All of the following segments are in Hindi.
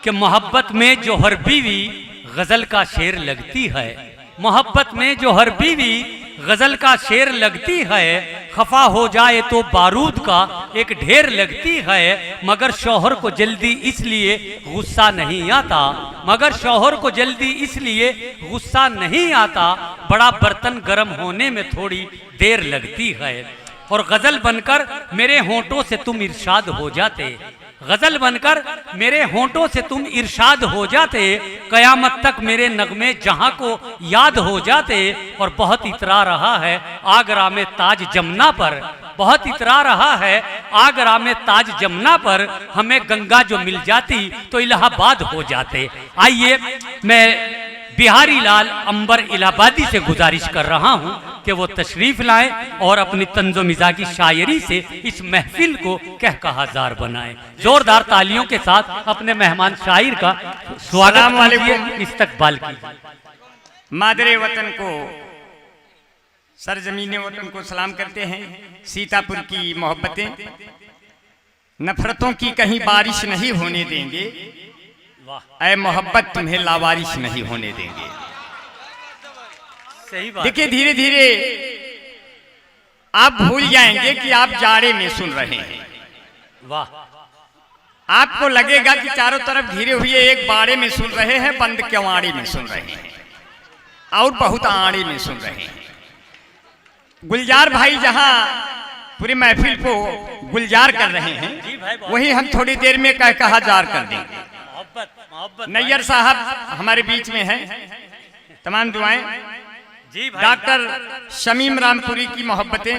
कि मोहब्बत में जो हर बीवी गजल का शेर लगती है, मोहब्बत में जो हर बीवी गजल का शेर लगती है, खफा हो जाए तो बारूद का एक ढेर लगती है। मगर शौहर को जल्दी इसलिए गुस्सा नहीं आता, मगर शौहर को जल्दी इसलिए गुस्सा नहीं आता, बड़ा बर्तन गर्म होने में थोड़ी देर लगती है। और गजल बनकर मेरे होंठों से तुम इरशाद हो जाते, गजल बनकर मेरे होंठों से तुम इरशाद हो जाते, कयामत तक मेरे नगमे जहां को याद हो जाते। और बहुत इतरा रहा है आगरा में ताज जमुना पर, बहुत इतरा रहा है आगरा में ताज जमुना पर, हमें गंगा जो मिल जाती तो इलाहाबाद हो जाते। आइए मैं बिहारी लाल अंबर इलाहाबादी से गुजारिश कर रहा हूं कि वो तशरीफ लाएं और अपनी तंज़ो मिज़ाज की शायरी से इस महफिल को कहकहाजार बनाएं। जोरदार तालियों के साथ अपने मेहमान शायर का स्वागत कीजिए, इस्तकबाल कीजिए। मादरे वतन को, सरजमीने वतन को सलाम करते हैं। सीतापुर की मोहब्बतें नफरतों की कहीं बारिश नहीं होने देंगे, ऐ मोहब्बत तुम्हें लावारिश नहीं होने देंगे। सही बात। देखिए धीरे धीरे आप भूल जाएंगे कि आप जाड़े में सुन रहे हैं। वाह। आपको लगेगा कि चारों तरफ घिरे हुए एक बाड़े में सुन रहे हैं, बंद क्वाड़े में सुन रहे हैं और बहुत आड़े में सुन रहे हैं। गुलजार भाई जहां पूरी महफिल को गुलजार कर रहे हैं, वही हम थोड़ी देर में कहकहाजार कर देंगे। नैयर साहब हमारे बीच में हैं, तमाम दुआएं। जी भाई। डॉक्टर शमीम रामपुरी की मोहब्बतें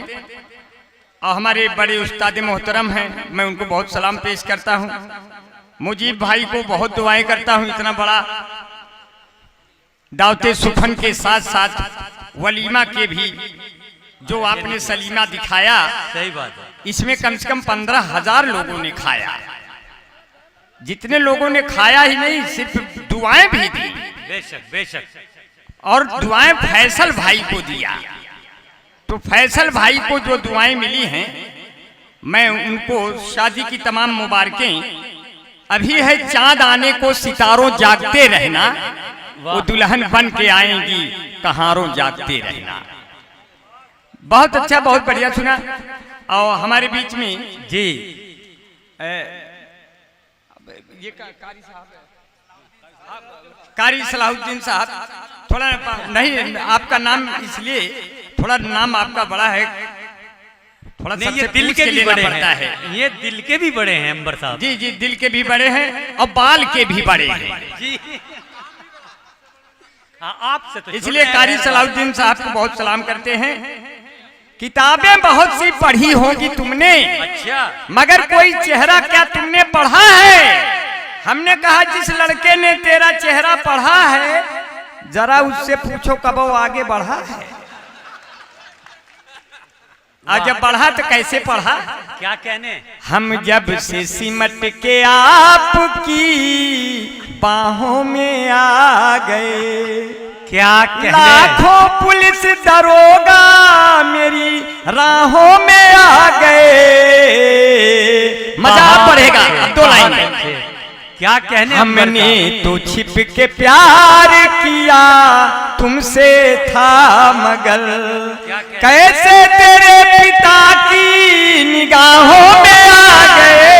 और हमारे बड़े उस्ताद मोहतरम हैं, मैं उनको बहुत सलाम पेश करता हूं। मुजीब भाई को बहुत दुआएं करता हूं। इतना बड़ा दावते सुफन के साथ साथ वलीमा के भी जो आपने सलीमा दिखाया, सही बात है, इसमें कम से कम 15,000 लोगों ने खाया। जितने लोगों ने खाया ही नहीं, सिर्फ दुआएं भी दी। बेशक बेशक। और दुआएं फैसल भाई को दिया। तो फैसल भाई को जो दुआएं मिली हैं, मैं उनको शादी की तमाम मुबारकें। अभी है चांद आने को सितारों जागते रहना, वो दुल्हन बन के आएंगी कहारों जागते रहना। बहुत अच्छा, बहुत बढ़िया सुना। और हमारे बीच में जी ये कारी साहब, कारी सलाहुद्दीन साहब, थोड़ा नहीं आपका नाम इसलिए थोड़ा नाम आपका बड़ा है, थोड़ा नहीं, ये दिल के भी बड़े पड़ता है। ये दिल के भी बड़े हैं अंबर साहब। जी जी, दिल के भी बड़े हैं और बाल के भी बड़े हैं जी। आपसे तो इसलिए कारी सलाहुद्दीन साहब को बहुत सलाम करते हैं। किताबें बहुत सी पढ़ी होगी तुमने, अच्छा, मगर कोई चेहरा क्या तुमने पढ़ा है? हमने कहा जिस लड़के ने तेरा चेहरा पढ़ा है, जरा उससे पूछो कब वो आगे बढ़ा है। और जब बढ़ा तो कैसे पढ़ा? क्या कहने। हम जब से सिमट के आपकी बाहों में आ गए, क्या कहने। लाखों पुलिस दरोगा मेरी राहों में आ गए। मजा पड़ेगा, दो लाइन में। क्या कहने। हमने तो छिप के प्यार किया तुमसे था, मगर कैसे तेरे पिता की निगाहों में आ गए।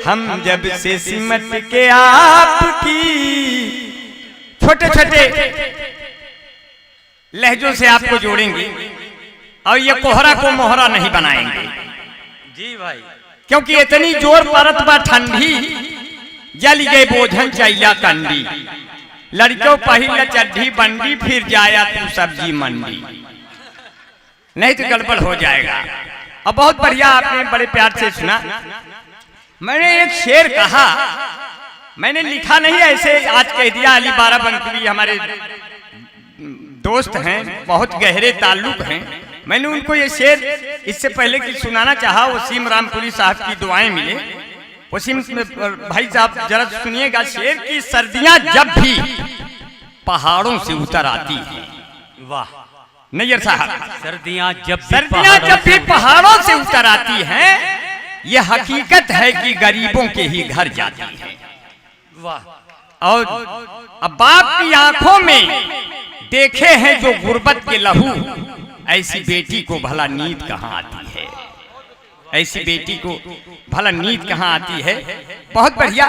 हम जब से सिमट के आपकी, छोटे छोटे लहजों से आपको जोड़ेंगे और ये कोहरा को मोहरा नहीं बनाएंगे। जी भाई। क्योंकि इतनी जोर परत बा ठंडी, जल गए बोझन चैया कंडी, लड़कियों पहिला चड्ढी बंडी, फिर जाया तू सब्जी मंडी। नहीं तो गड़बड़ हो जाएगा। और बहुत बढ़िया आपने बड़े प्यार से सुना। मैंने एक शेर कहा, मैंने लिखा नहीं, ऐसे आज कह दिया। अली बाराबंकी हमारे दोस्त हैं, बहुत गहरे ताल्लुक हैं। मैंने उनको ये शेर इससे पहले कि सुनाना चाहा, वसीम रामपुरी साहब की दुआएं मिले। वसीम भाई साहब जरा सुनिएगा शेर की। सर्दियां जब भी पहाड़ों से उतर आती हैं, वाह नैयर साहब, सर्दियां जब भी पहाड़ों से उतर आती हैं, यह हकीकत है कि गरीबों के ही घर जाती है। वाह। और अब बाप की आंखों में देखे हैं जो गुर्बत के लहू, ऐसी बेटी को भला नींद कहाँ आती है, ऐसी बेटी को भला नींद कहाँ आती है। बहुत बढ़िया।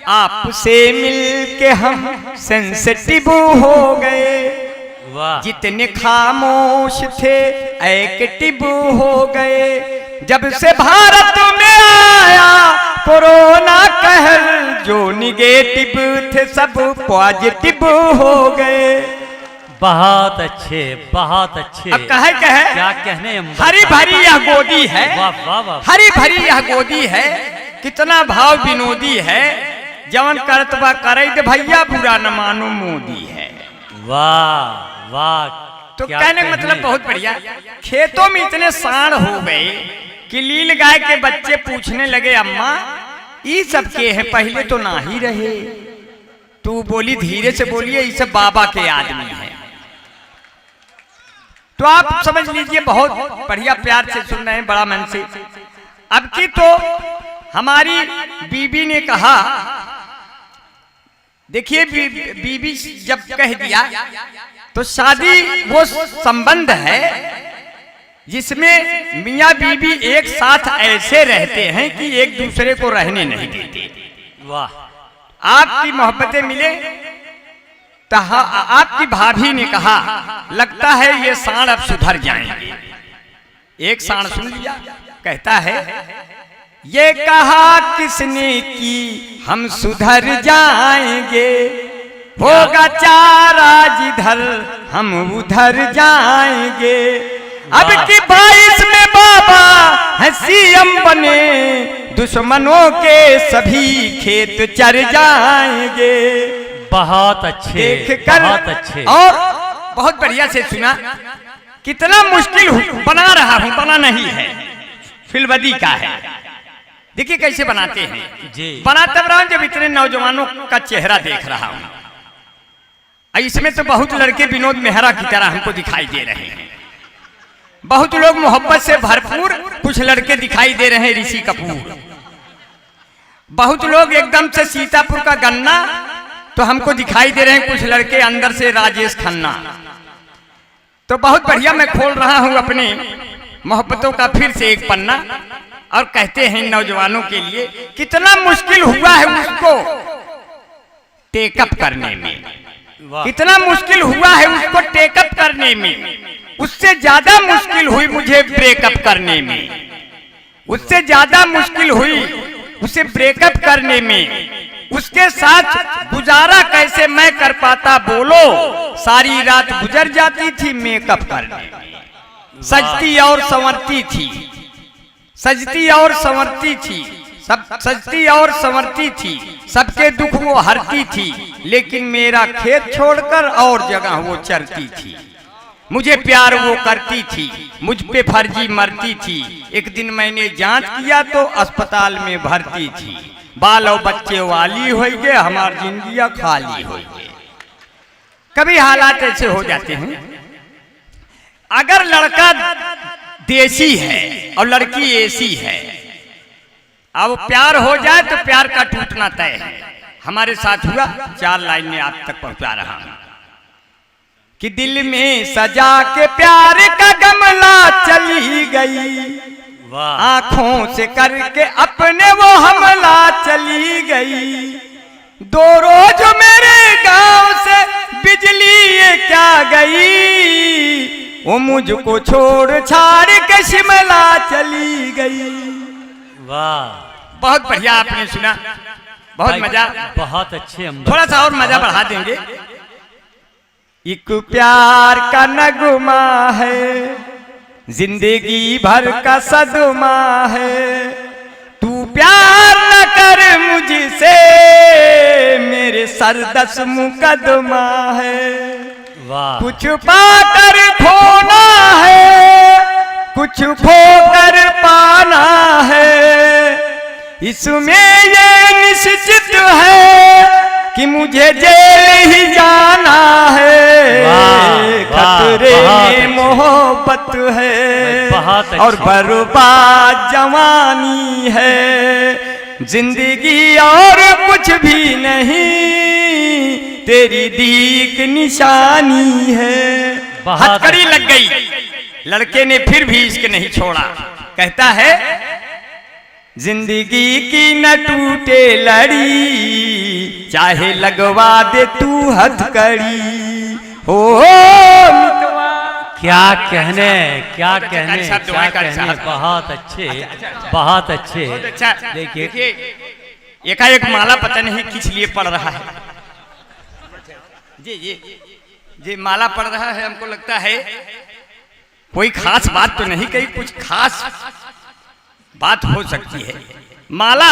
आपसे मिलके हम सेंसिटिव हो गए, वाह। जितने खामोश थे एक्टिव हो गए, जब से भारत में आया कोरोना कहर, जो निगेटिव थे सब पॉजिटिव हो गए। बहुत अच्छे, बहुत अच्छे। अब कहे क्या कहने, हरी भरी यह गोदी है, वाह वाह वाह। हरी भरी यह गोदी है, कितना भाव विनोदी है, जवन करत बा करे दे भैया, बुरा न मानो मोदी है। वाह वाह। तो कहने का मतलब बहुत बढ़िया। खेतों में इतने साण हो गए कि लील गाय के बच्चे पूछने लगे, अम्मा ये सब के है, पहले तो ना ही रहे। तू बोली धीरे से बोलिए, ये सब बाबा के आदमी है। तो आप समझ लीजिए, बहुत बढ़िया प्यार से सुन रहे हैं, बड़ा मन से। अब की तो हमारी बीबी ने कहा, देखिए बीबी जब कह दिया तो शादी वो संबंध है जिसमें मियाँ बीबी एक साथ ऐसे रहते हैं कि एक दूसरे को रहने नहीं देते। वाह। आपकी मोहब्बतें मिले तो आपकी भाभी ने कहा, लगता है ये साण अब सुधर जाएंगे। एक साण सुन लिया, कहता है, ये कहा किसने कि हम सुधर जाएंगे, होगा चारा जिधर हम उधर जाएंगे। अब की 22 में बाबा है सीएम बने, दुश्मनों के सभी खेत चर जाएंगे। बहुत अच्छे, देख कर बहुत अच्छे। और बहुत बढ़िया से सुना, कितना मुश्किल बना रहा हूं, बना नहीं है, फिल्मदी का है। देखिए कैसे बनाते हैं जी। बना तब रहा हूं जब इतने नौजवानों का चेहरा देख रहा हूं। इसमें तो बहुत लड़के विनोद मेहरा की तरह हमको दिखाई दे रहे हैं, बहुत लोग मोहब्बत से भरपूर, कुछ लड़के दिखाई दे रहे हैं ऋषि कपूर, बहुत लोग एकदम से सीतापुर का गन्ना तो हमको दिखाई दे रहे हैं, कुछ लड़के अंदर से राजेश खन्ना। तो बहुत बढ़िया, मैं खोल रहा हूं अपने मोहब्बतों का फिर से एक पन्ना, और कहते हैं नौजवानों के लिए, कितना मुश्किल हुआ है उसको टेकअप करने में, कितना मुश्किल हुआ है उसको टेकअप करने में। उससे ज्यादा मुश्किल हुई मुझे ब्रेकअप करने में, उससे ज्यादा मुश्किल हुई उसे ब्रेकअप करने में। उसके साथ गुजारा कैसे मैं कर पाता बोलो, सारी रात गुजर जाती थी मेकअप करने में। सजती और संवरती थी, सजती और संवरती थी, सब सजती और संवरती थी, सबके दुख वो हरती थी, लेकिन मेरा खेत छोड़कर और जगह वो चरती थी। मुझे प्यार वो करती थी, मुझ पे फर्जी मरती थी। एक दिन मैंने जांच किया तो अस्पताल में भर्ती थी। बाल और बच्चे वाली हो गए, हमारी जिंदगियां खाली हो गई। कभी हालात ऐसे हो जाते हैं, अगर लड़का देसी है और लड़की ऐसी है, अब प्यार हो जाए तो प्यार का टूटना तय है। हमारे साथ हुआ, 4 लाइन में आप तक पहुंचा रहा हूं कि दिल में सजा के प्यार का गमला चली गई, आंखों से करके अपने वो हमला चली गई। 2 रोज मेरे गांव से बिजली ये क्या गई, वो मुझको छोड़ छाड़ के शिमला चली गई। वाह, बहुत बढ़िया आपने सुना, बहुत मजा, बहुत अच्छे। थोड़ा सा और मजा बढ़ा देंगे। एक प्यार का नगमा है, जिंदगी भर का सदमा है, तू प्यार न कर मुझसे, मेरे सर 10 मुकदमा है। वाह। कुछ पाकर खोना है, कुछ खोकर पाना है, इसमें ये निश्चित है कि मुझे जेल ही जाना है। खतरे में मोहब्बत है और बर्बाद जवानी है, जिंदगी और कुछ कुछ भी नहीं, तेरी दीक निशानी है। हथकड़ी लग गई, लड़के ने फिर भी इसके नहीं छोड़ा। कहता है जिंदगी की न टूटे लड़ी, चाहे लगवा दे तू हथकड़ी हो। क्या कहने, क्या कहने, क्या कहने। बहुत अच्छे, बहुत अच्छे। अच्छा देखिए, एकाएक माला पता नहीं किस लिए पढ़ रहा है। जी माला पढ़ रहा है, हमको लगता है कोई खास बात तो नहीं कही, कुछ खास बात हो सकती है। माला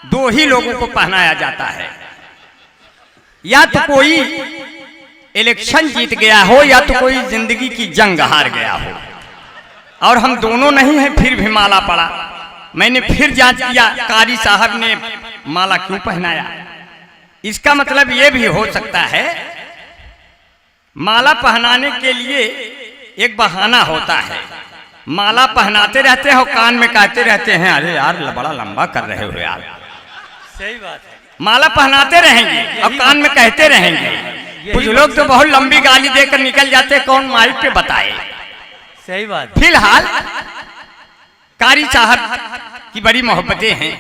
दो ही लोगों को पहनाया जाता है, या तो कोई इलेक्शन जीत गया हो या तो कोई जिंदगी की जंग हार गया हो। और हम दोनों नहीं हैं, फिर भी माला पड़ा। मैंने फिर जांच किया, कारी साहब ने माला क्यों पहनाया। इसका मतलब यह भी हो सकता है माला पहनाने के लिए एक बहाना होता है। माला पहनाते रहते हो, कान में कहते रहते हैं अरे यार बड़ा लंबा कर रहे हो यार। सही बात है। माला पहनाते रहेंगे और कान में कहते रहेंगे। कुछ लोग तो बहुत लंबी गाली देकर निकल जाते, कौन माइक पे बताए। सही बात। फिलहाल कारी साहब की बड़ी मोहब्बतें हैं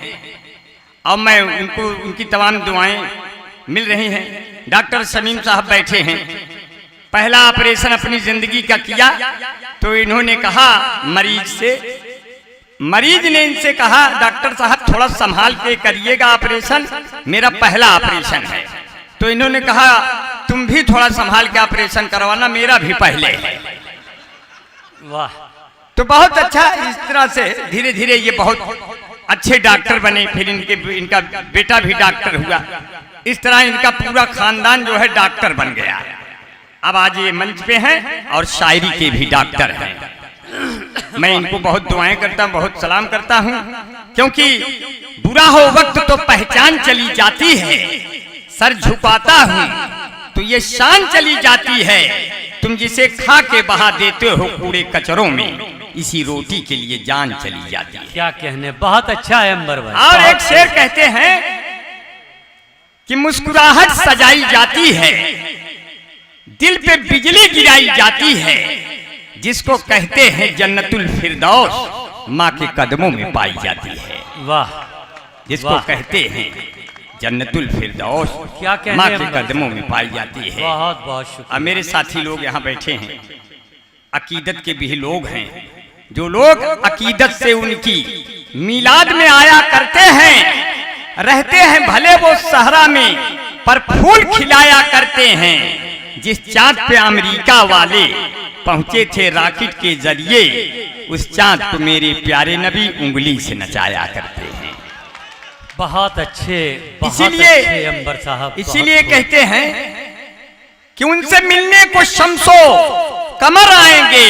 और मैं उनको, उनकी तमाम दुआएं मिल रही हैं। डॉक्टर शमीम साहब बैठे हैं, पहला ऑपरेशन अपनी जिंदगी का किया तो इन्होंने कहा मरीज से, मरीज ने इनसे कहा डॉक्टर साहब थोड़ा संभाल के करिएगा ऑपरेशन, मेरा पहला ऑपरेशन है। तो इन्होंने कहा तुम भी थोड़ा संभाल के ऑपरेशन करवाना, मेरा भी पहले है। वाह। तो बहुत अच्छा, इस तरह से धीरे धीरे ये बहुत अच्छे डॉक्टर बने। फिर इनका बेटा भी डॉक्टर हुआ। इस तरह इनका पूरा खानदान जो है डॉक्टर बन गया। अब आज ये मंच पे हैं और शायरी के भी डॉक्टर हैं। मैं इनको बहुत दुआएं करता हूँ, बहुत सलाम करता हूँ, क्योंकि बुरा हो वक्त तो पहचान चली जाती है, सर झुकाता हूँ तो ये शान चली जाती है। तुम जिसे खा के बहा देते हो कूड़े कचरों में, इसी रोटी के लिए जान चली जाती है। क्या कहने, बहुत अच्छा है अंबर भाई। और एक शेर कहते हैं कि मुस्कुराहट सजाई जाती है, दिल पे बिजली गिराई जाती है, जिसको कहते हैं जन्नतुल फिरदौस माँ के कदमों में पाई जाती है। वाह। जिसको कहते हैं जन्नतुल फिरदौस क्या कहने माँ के कदमों में पाई जाती है। बहुत बहुत शुक्रिया। अब मेरे साथी लोग यहाँ बैठे हैं, अकीदत के भी लोग हैं, जो लोग अकीदत से उनकी मिलाद में आया करते हैं, रहते हैं भले वो सहरा में पर फूल खिलाया करते हैं। जिस चांद पे अमेरिका वाले पहुंचे थे रॉकेट के जरिए, उस चांद को मेरे प्यारे नबी उंगली से नचाया करते हैं। बहुत अच्छे, बहुत इसीलिए अच्छे अंबर साहब। इसीलिए कहते हैं कि उनसे मिलने को शम्सो कमर आएंगे,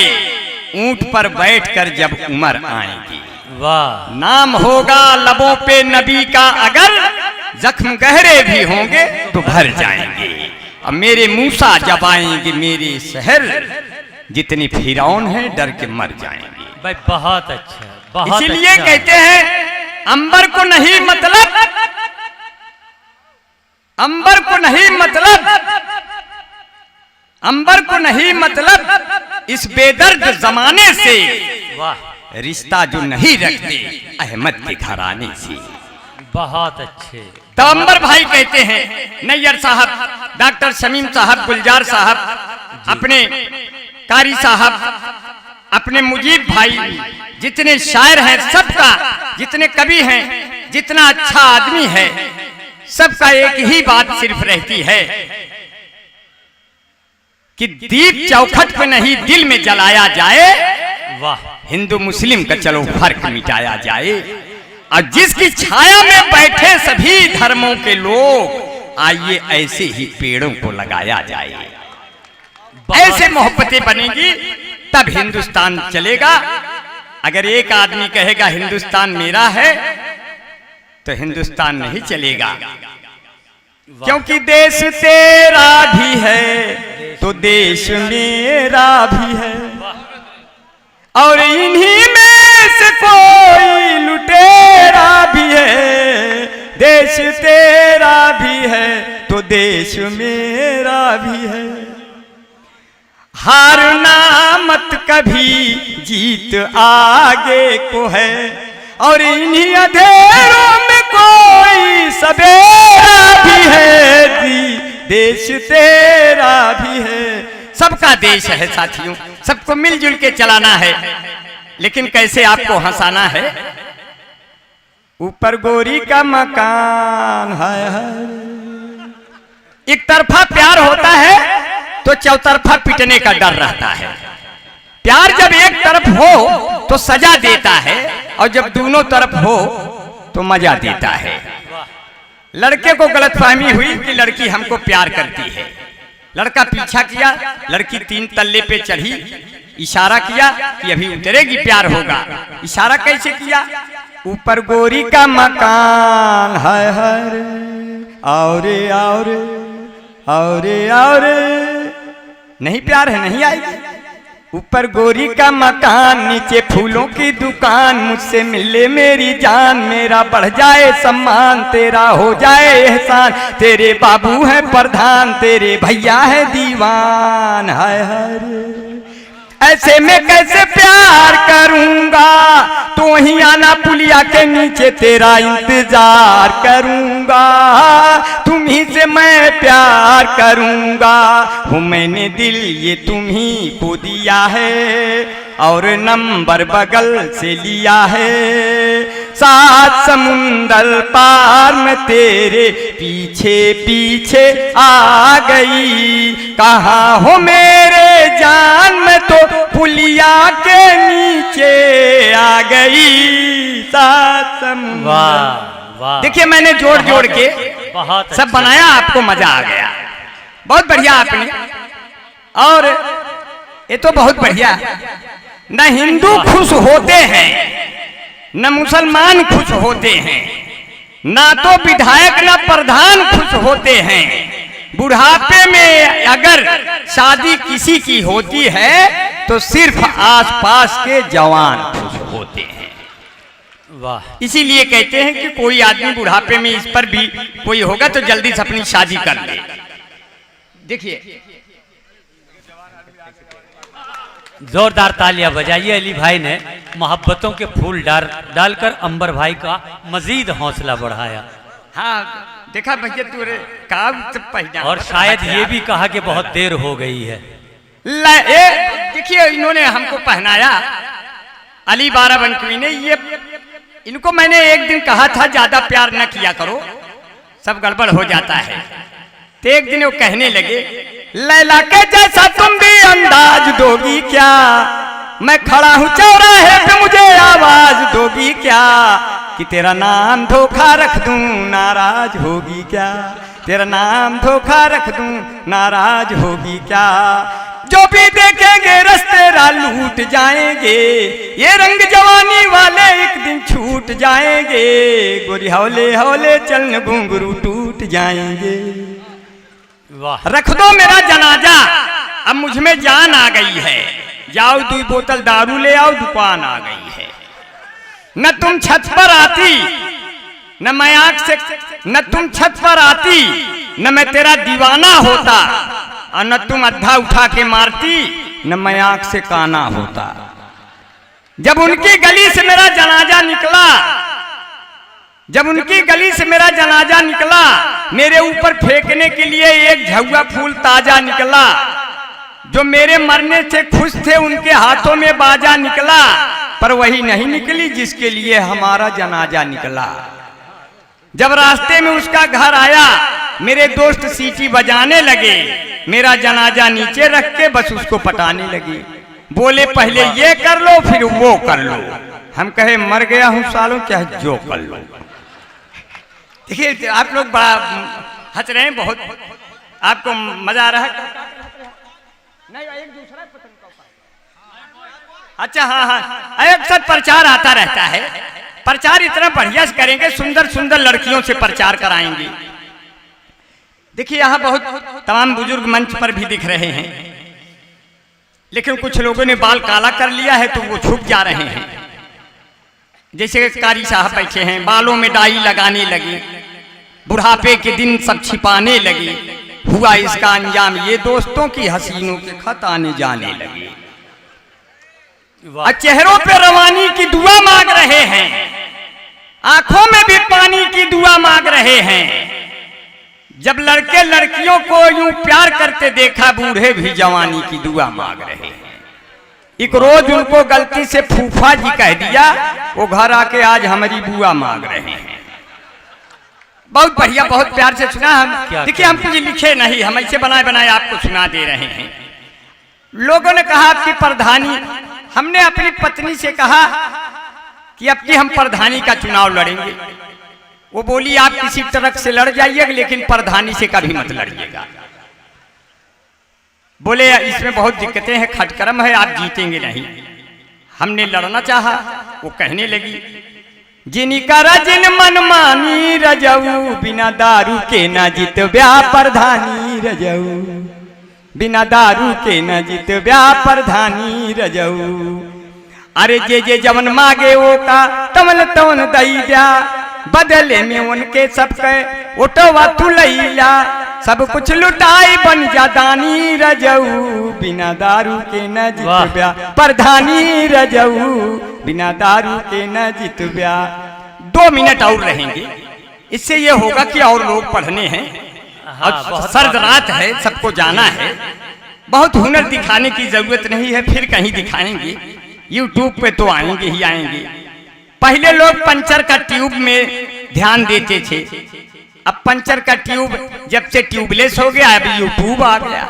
ऊंट पर बैठकर जब उमर आएंगे। वाह। नाम होगा लबों पे नबी का, अगर जख्म गहरे भी होंगे तो भर जाएंगे। अब मेरे मूसा जब आएंगे मेरे शहर, जितने फिरौन हैं डर के मर जाएंगे। भाई बहुत अच्छा, बहुत इसीलिए अच्छा। कहते हैं अंबर को नहीं मतलब, अंबर को नहीं मतलब, अंबर को नहीं मतलब इस बेदर्द जमाने से, वाह। रिश्ता जो नहीं रखते अहमद के घराने से। बहुत अच्छे। तो अंबर भाई कहते हैं, नैयर साहब, डॉक्टर शमीम साहब, गुलजार साहब, अपने कारी साहब, अपने मुजीब भाई, जितने शायर हैं सबका, जितने कवि हैं, जितना अच्छा आदमी है, सबका एक ही बात सिर्फ रहती है कि दीप चौखट पे नहीं दिल में जलाया जाए। वाह। हिंदू मुस्लिम का चलो फर्क मिटाया जाए, और जिसकी छाया में बैठे सभी धर्मों के लोग, आइए ऐसे ही पेड़ों को लगाया जाए। ऐसे मोहब्बतें बनेगी तब हिंदुस्तान चलेगा। अगर एक आदमी कहेगा हिंदुस्तान मेरा है तो हिंदुस्तान नहीं चलेगा, क्योंकि देश तेरा भी है तो देश मेरा भी है, और इन्हीं में से कोई लुटेरा भी है, देश तेरा भी है तो देश मेरा भी है। हारना मत कभी, जीत आगे को है, और इन्हीं अंधेरों में कोई सवेरा भी है। देश तेरा भी है। सबका देश है साथियों, सबको मिलजुल के चलाना है, लेकिन कैसे आपको हंसाना है। ऊपर गोरी का मकान है, एक तरफा प्यार होता है तो चौतरफा पिटने का डर रहता है। प्यार जब एक तरफ हो तो सजा देता है, और जब दोनों तरफ हो तो मजा देता है। लड़के को गलतफहमी हुई कि लड़की हमको प्यार करती है। लड़का पीछा किया, लड़की 3 तल्ले पे चढ़ी, इशारा किया कि अभी उतरेगी, प्यार होगा। इशारा कैसे किया? ऊपर गोरी का मकान है, और नहीं प्यार है, नहीं आएगी। ऊपर गोरी का मकान, नीचे फूलों की दुकान, मुझसे मिले मेरी जान, मेरा बढ़ जाए सम्मान, तेरा हो जाए एहसान, तेरे बाबू है प्रधान, तेरे भैया है दीवान। है ऐसे में कैसे प्यार करूंगा, तो ही आना पुलिया के नीचे, तेरा इंतजार करूंगा, तुम ही से मैं प्यार करूंगा। हूँ मैंने दिल ये तुम ही को दिया है, और नंबर बगल से लिया है। 7 समुंदर पार में तेरे पीछे पीछे आ गई, कहाँ हो मेरे जान, में तो पुलिया के नीचे आ गई। 7 समुंदर। वाह वाह, देखिए मैंने जोड़ जोड़ के बहुत सब बनाया, आपको मजा आ गया। बहुत बढ़िया आपने, और ये तो बहुत बढ़िया। न हिंदू खुश होते हैं, न मुसलमान खुश होते हैं, ना तो विधायक न प्रधान खुश होते हैं। बुढ़ापे में अगर शादी किसी की होती है तो सिर्फ आसपास के जवान खुश होते हैं। वाह। इसीलिए कहते हैं कि कोई आदमी बुढ़ापे में इस पर भी कोई होगा तो जल्दी से अपनी शादी कर ले। देखिए जोरदार तालियां बजाइए। अली भाई ने मोहब्बतों के फूल डालकर अंबर भाई का मजीद हौसला बढ़ाया। हाँ देखा भैया तू पहना, और शायद ये भी कहा कि बहुत देर हो गई है। देखिए इन्होंने हमको पहनाया, अली बाराबंकी ने। ये इनको मैंने एक दिन कहा था ज्यादा प्यार न किया करो, सब गड़बड़ हो जाता है। तो एक दिन वो कहने लगे, लैला के जैसा तुम भी अंदाज दोगी क्या, मैं खड़ा हूं चौराहे पे मुझे आवाज दोगी क्या, कि तेरा नाम धोखा रख दूं नाराज होगी क्या, तेरा नाम धोखा रख दूं नाराज होगी क्या। जो भी देखेंगे रस्ते लूट जाएंगे, ये रंग जवानी वाले एक दिन छूट जाएंगे, गोरी हौले हौले चलन घुंघरू टूट जाएंगे। वाह। रख दो मेरा जनाजा, अब मुझ में जान आ गई है, जाओ 2 बोतल दारू ले आओ, दुकान आ गई है। न तुम छत पर आती, न मैं आंख से, न तुम छत पर आती, न मैं तेरा दीवाना होता, और न तुम अद्धा उठा के मारती, न मैं आंख से काना होता। जब उनकी गली से मेरा जनाजा निकला, जब उनकी गली से मेरा जनाजा निकला, मेरे ऊपर फेंकने के लिए एक झुआ फूल ताजा निकला। जो मेरे मरने से खुश थे उनके हाथों में बाजा निकला, पर वही नहीं निकली जिसके लिए हमारा जनाजा निकला। जब रास्ते में उसका घर आया, मेरे दोस्त सीटी बजाने लगे, मेरा जनाजा नीचे रख के बस उसको पटाने लगी। बोले पहले ये कर लो फिर वो कर लो। हम कहे मर गया हूं सालों, क्या जो कर लो। देखिए आप लोग बड़ा हंस रहे हैं, बहुत आपको मजा आ रहा है। नहीं एक दूसरा पतंग का। अच्छा हाँ हाँ, अक्सर प्रचार आता रहता है। प्रचार इतना बढ़िया से करेंगे, सुंदर सुंदर लड़कियों से प्रचार कराएंगे। देखिए यहाँ बहुत तमाम बुजुर्ग मंच पर भी दिख रहे हैं, लेकिन कुछ लोगों ने बाल काला कर लिया है तो वो छुप जा रहे हैं। जैसे कारी साहब बैठे हैं, बालों में डाई लगाने लगे, बुढ़ापे के दिन सब छिपाने लगे, हुआ इसका अंजाम ये दोस्तों की हसीनों के खत आने जाने लगे। और चेहरों पे रवानी की दुआ मांग रहे हैं, आंखों में भी पानी की दुआ मांग रहे हैं। जब लड़के लड़कियों को यूं प्यार करते देखा, बूढ़े भी जवानी की दुआ मांग रहे हैं। एक रोज उनको गलती से फूफा जी कह दिया, वो घर आके आज हमारी बुआ मांग रहे हैं। बहुत बढ़िया, बहुत प्यार से सुना। हम देखिए, हम कुछ लिखे नहीं, हम ऐसे बनाए बनाए आपको सुना दे रहे हैं। लोगों ने कहा आपकी प्रधानी, हमने अपनी पत्नी से कहा कि अब की हम प्रधानी का चुनाव लड़ेंगे। वो बोली आप किसी ट्रक से लड़ जाइएगा, लेकिन प्रधानी से कभी मत लड़िएगा। बोले इसमें बहुत दिक्कतें हैं, खटकरम है, आप जीतेंगे नहीं। हमने लड़ना चाहा, वो कहने लगी जिनिकरा जिन मन मानी रजऊ, बिना दारू के ना जीत ब्याह प्रधानी रजऊ, बिना दारू के न जीत ब्याह प्रधानी रजऊ। अरे जे जवन मांगे वो का तमल तवन दई जा, बदले में उनके सबके ओटवा तू लैला, सब कुछ लुटाई बन जा दानी रजऊ, बिना दारू के न जीत ब्याह प्रधानी रजऊ, बिना दारू के न जीत ब्याह। 2 मिनट और रहेंगे, इससे ये होगा कि और लोग पढ़ने हैं। और सर्द रात है, सबको जाना है। बहुत हुनर दिखाने की जरूरत नहीं है, फिर कहीं दिखाएंगे, यूट्यूब पे तो आएंगे ही आएंगे। पहले लोग पंचर का ट्यूब में ध्यान देते थे, अब पंचर का ट्यूब जब से ट्यूबलेस हो गया, अब यूट्यूब आ गया,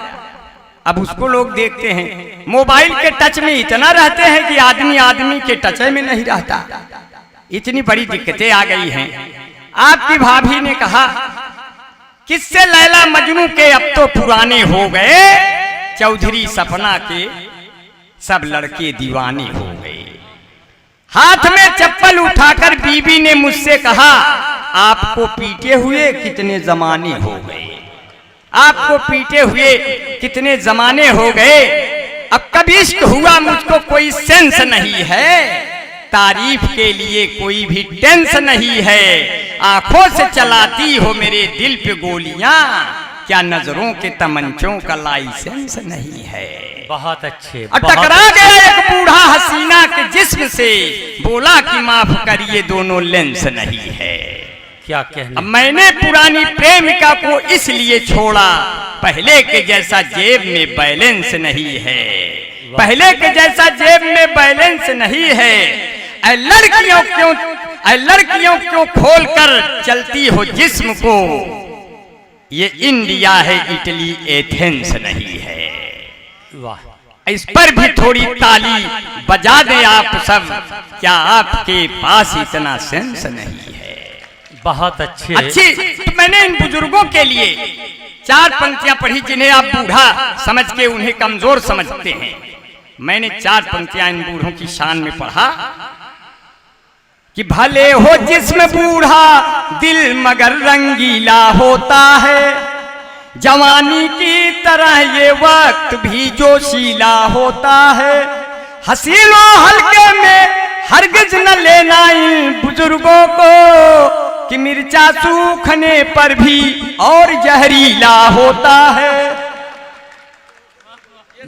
अब उसको लोग देखते हैं। मोबाइल के टच में इतना रहते हैं कि आदमी आदमी के टच में नहीं रहता। इतनी बड़ी दिक्कतें आ गई हैं। आपकी भाभी ने कहा किससे लैला मजनू के अब तो पुराने हो गए, चौधरी सपना के सब लड़के दीवाने हो गए। हाथ में चप्पल उठाकर बीबी ने मुझसे कहा आपको पीटे हुए कितने जमाने हो गए, आपको पीटे हुए कितने जमाने हो गए। अब कभी इश्क हुआ मुझको कोई सेंस नहीं है, तारीफ के लिए कोई भी टेंस नहीं है। आंखों से चलाती हो मेरे दिल पे गोलियां, क्या नजरों के तमंचों का लाइसेंस नहीं है। बहुत अच्छे। और टकरा गया एक बूढ़ा हसीना के जिस्म से, बोला कि माफ करिए दोनों लेंस नहीं है। क्या कहने। अब मैंने पुरानी प्रेमिका को इसलिए छोड़ा, पहले के जैसा जेब में बैलेंस नहीं है, पहले के जैसा जेब में बैलेंस नहीं है। ऐ लड़कियों क्यों खोल कर चलती हो जिस्म को, ये इंडिया है इटली एथेंस नहीं है। वाह। इस पर भी थोड़ी ताली बजा दें आप सब, क्या आपके पास इतना सेंस नहीं है। बहुत अच्छे। अच्छी। तो मैंने इन बुजुर्गों के लिए 4 पंक्तियां पढ़ी जिन्हें आप बूढ़ा समझ के उन्हें कमजोर समझते हैं। मैंने 4 पंक्तियां इन बूढ़ों की शान में पढ़ा कि भले हो जिस्म बूढ़ा दिल मगर रंगीला होता है, जवानी की तरह ये वक्त भी जोशीला होता है। हसीनो हल्के में हरगिज न लेना इन बुजुर्गों को, कि मिर्चा सूखने पर भी और जहरीला होता है।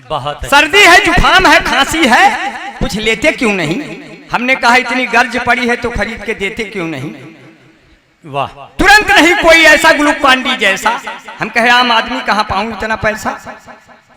बहुत सर्दी है, जुकाम है, खांसी है, कुछ लेते क्यों नहीं। हमने कहा इतनी गर्ज पड़ी है तो खरीद के देते क्यों नहीं। वाह। तुरंत नहीं कोई ऐसा ग्लूकान डी जैसा। हम कहे आम आदमी कहाँ पाऊं इतना पैसा।